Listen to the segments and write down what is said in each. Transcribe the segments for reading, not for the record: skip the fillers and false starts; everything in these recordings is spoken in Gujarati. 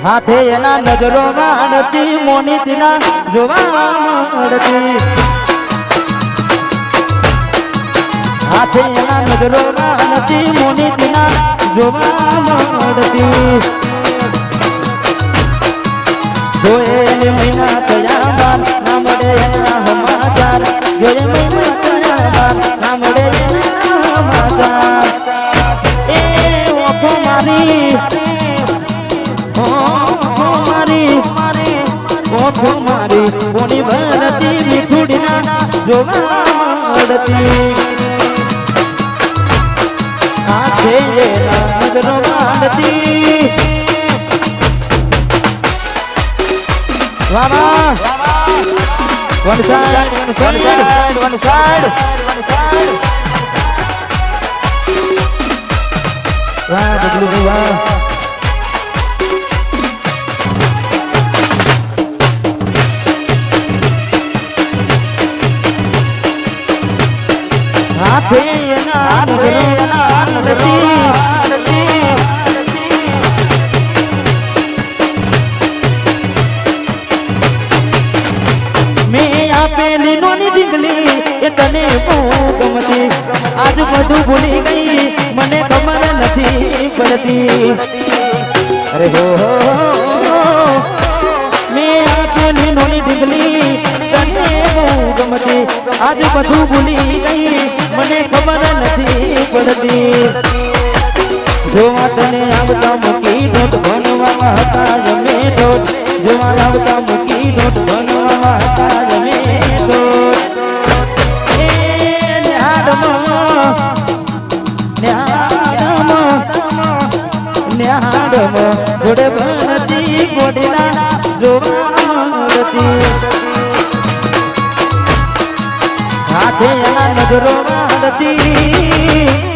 હાથે એના નજરો માણતી મોની દિના જોવા મળતી હાથે એના નજરો માણતી મોની દિના જોવા મળતી જોયે મહિના થયા બાર ના મળે એના સમાચાર જોયે મહિના થયા બાર ના મળે એના સમાચાર એ ઓખો મારી ઓખો મારી કોની ભરતી મીઠુડીના જોવા મળતી હાથે એના નજરો માંડતી વાહ one side one side one side one side વાહ બદલુ વાહ હાથે એના નજરો માંડતી પેલી નોની ડીંગલી એ તને બહુ ગમતી આજ બધું ભૂલી ગઈ મને ખબર નથી પડતી અરે હો મેં આ પેલી નોની ડીંગલી તને બહુ ગમતી આજ બધું ભૂલી ગઈ મને ખબર નથી પડતી જોવા તને આવતા મૂકી ઢોટ ભણવામાં હતા જમે ઢોટ જોવા આવતા મૂકી ઢોટ ભણવામાં હતા જમે જોડે બનતી ગોડીના જોવા મળતી હાથે એના નજરો માંડતી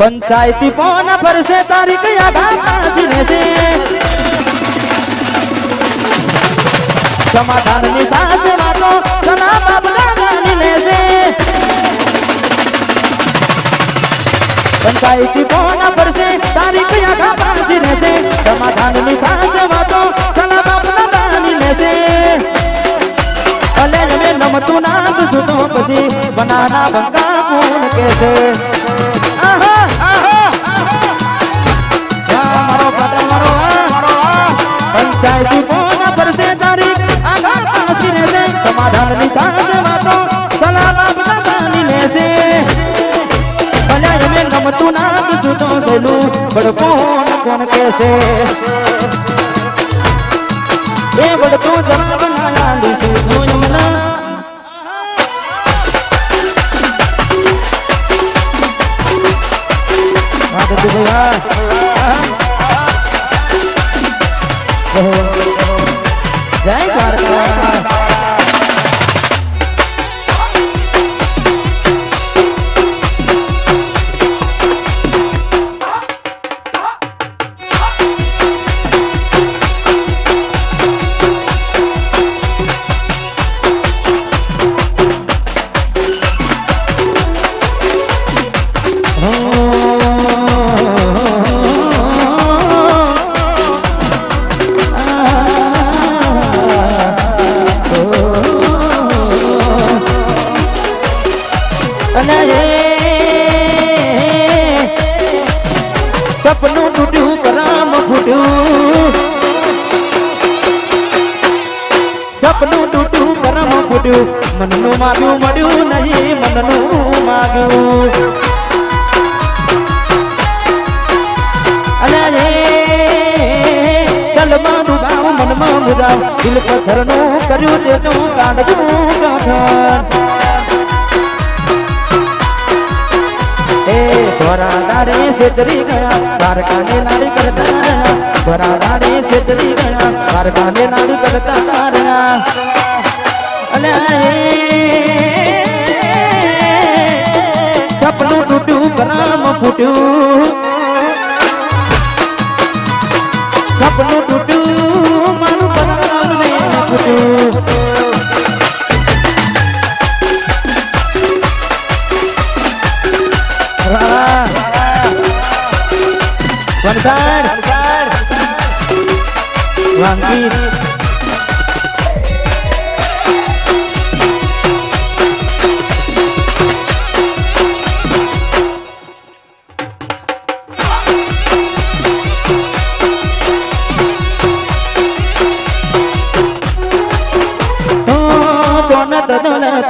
पंचायती पोना पर से तारीख आधा पाँचने से समाधान निता से बातों सना बाप गाने से पंचायती पोना पर से तारीख आधा पाँचने से समाधान निता से बातों सना बाप गाने से अले में नमतु नाम सुनो पसी बनाना बंगा कौन कैसे पंचायती पोना पर से जारी आगा पासीने से समाधान निकाल से बातों सलाह बताने से भलाई में नमतु नाम सुतो सेलू बड़ कौन कैसे ये बड़ तो जरा बनाया लिसु तो यमना आदत भैया जय द्वारका सपनों टूटू कराम फूटू सपनों टूटू कराम फूटू मननु माग्यू मड्यू नहीं मननु माग्यू अरे कलमा डूबाऊ मनमा मुजाऊ दिल पत्थर नो कर्यू ते तू कांडू गाठन घोरा दाड़े से चली गया द्वारका ने नारी करता रहा घोरा दाड़े से चली गया द्वारका ने नारी करता रहा अले सपनों टूटू कराम फूटू सपनों टूटू मन कराम में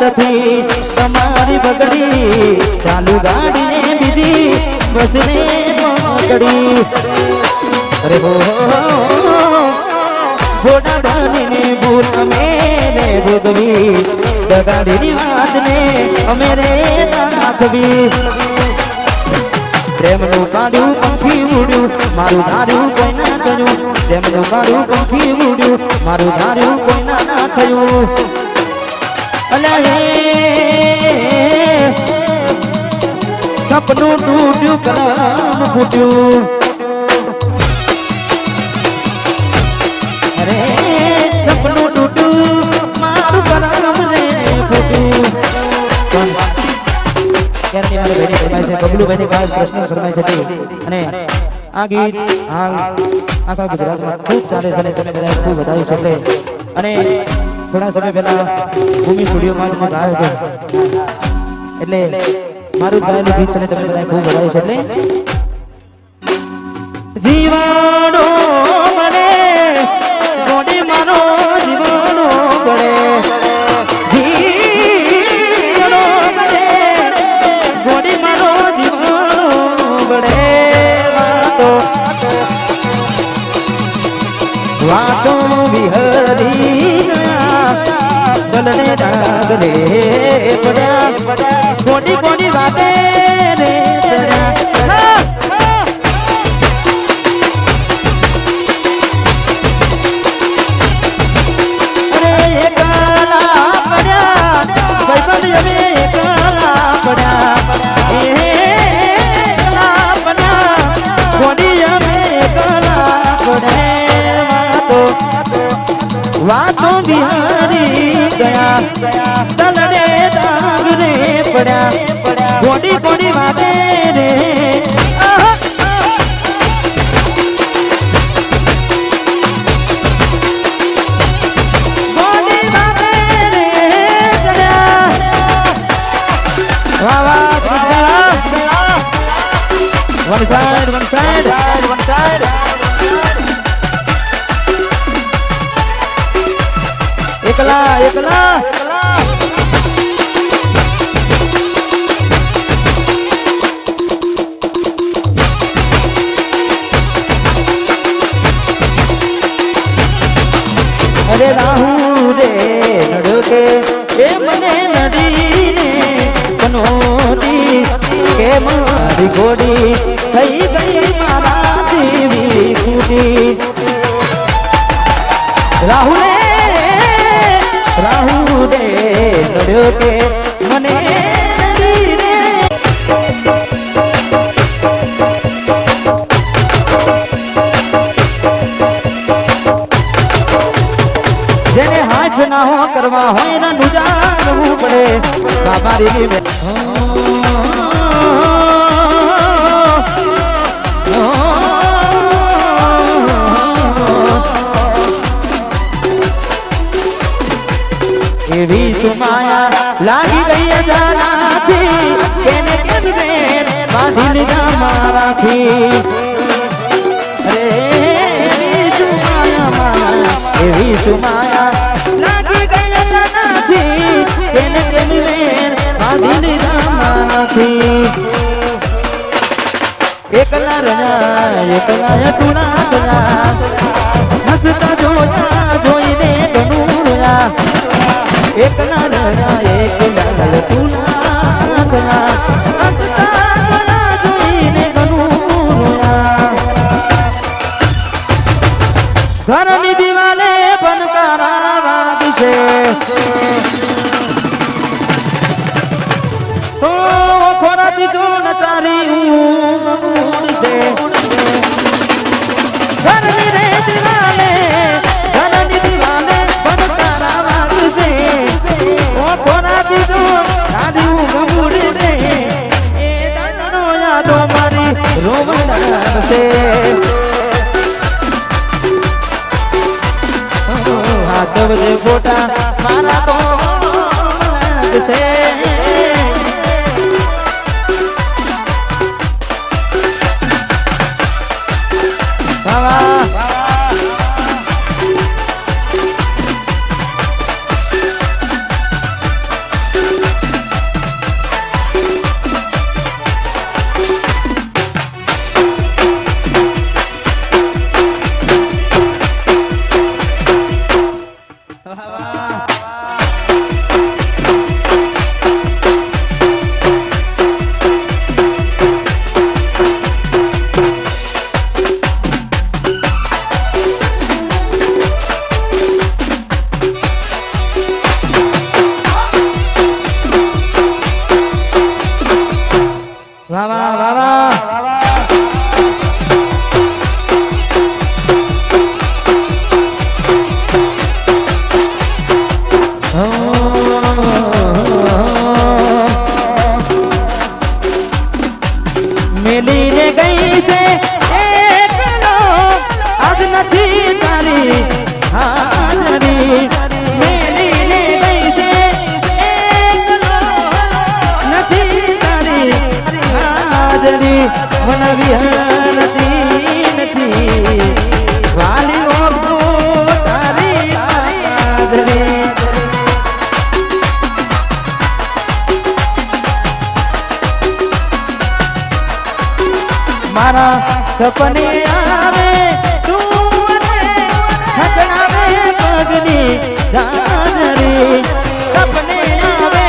દોલતથી તમારી બગડી ચાલુ ગાડીને બીજી બસને પકડી અરે હો ઘોડા બનીને ભૂલ અમે રે ભોગવી દગાડીની વાતને અમે રે નાખવી પ્રેમનું કાઢ્યું પંખી ઉડ્યું મારું ધાર્યું કોઈ ના કર્યું પ્રેમનું કાઢ્યું પંખી ઉડ્યું મારું ધાર્યું કોઈ ના થયું સપનું તૂટ્યું કરમ ફૂટ્યું અરે સપનું તૂટ્યું મારું કરમ રે ફૂટ્યું બબલુભાઈની ખાસ પ્રશ્ન ફરમાય છે અને આ ગીત હાલ આખા ગુજરાતમાં ખૂબ ચાલે છે તમે બધા ખૂબ વધાવી શકે અને થોડા સમય પહેલા ભૂમિ સ્ટુડિયોમાં મેં ગાયો હતો એટલે મારું ગાયેલું ગીત છે તમે બધા ખૂબ વધાવી છે એટલે જીવાડો મને ગોડી મારો જીવાડો પડે જીવાડો મને ગોડી મારો જીવાડો પડે વાતો વિહરી ગલને ડાગલે પડ્યા કોડી કોડી વાતે રે ચડ્યા અરે એકલા પડ્યા ભાઈબંધ હવે એકલા પડ્યા એકલા પડ્યા કોડી હવે એકલા પડ્યા વાતો બિહારી ગયા તલડે દાગરે પડ્યા કોડી કોડી વાતે રે કોડી વાતે રે ચડ્યા વાહ વાહ one side one side one side એકલા એકલા અરે રાહુ રે નડકે એ મને નડીને કનોતી કે મારી ગોડી થઈ ગઈ મારા દેવી કૂટી રાહુ રાહુ દે નડ્યો કે મને જેને હાથ ના હો કરવા હોય ને નુજારવું પડે બાબારી એવી સુમાયા લાગી ગઈ અજાનાથી કેને કેમ બેન બાંધી લીધા મારાથી અરે એવી સુમાયા લાગી ગઈ અજાનાથી કેને કેમ બેન બાંધી લીધા મારાથી એકલા રહ્યા એકલા ટૂણા ગયા હસતા જોયા જોઈને ગણું રોયા એકલા રહ્યા એકલા ટૂણા ગયા હસતા જોયા જોઈને ગણું રોયા ઘરની દિવાલે બનકારા વાગશે તો ખોરાતી જો ન તારી ઊંઘ ઉડશે ઘરની રે દિવાલે ઘરની દિવાલે બનકારા વાગશે ઓ ખોરા સાચવજે ખોટા મારા તો લાગશે મેલીને ગઈ છે એકલો આજ નથી તારી હાજરી મેલીને ગઈ છે એકલો નથી તારી હાજરી મન વિહરતી નથી વાલીઓ તારી હાજરી મારા સપને આવે તું મને ખકડાવે પગની જાજરી સપને આવે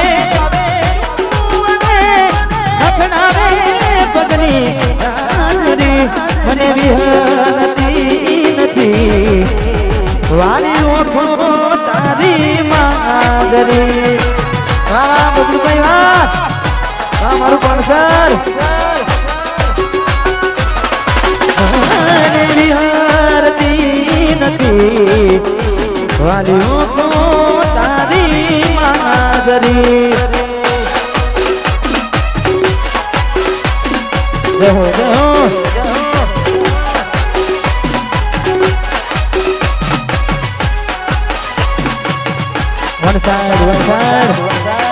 તું મને ખકડાવે પગની જાજરી મને વિહરતી નથી વાલી ઓઠો તારી માજરી વાહ બબલુભાઈ વાહ મારું પણ સર વાલીઓ તો તારી માજરી જહો જહો વન સાઈડ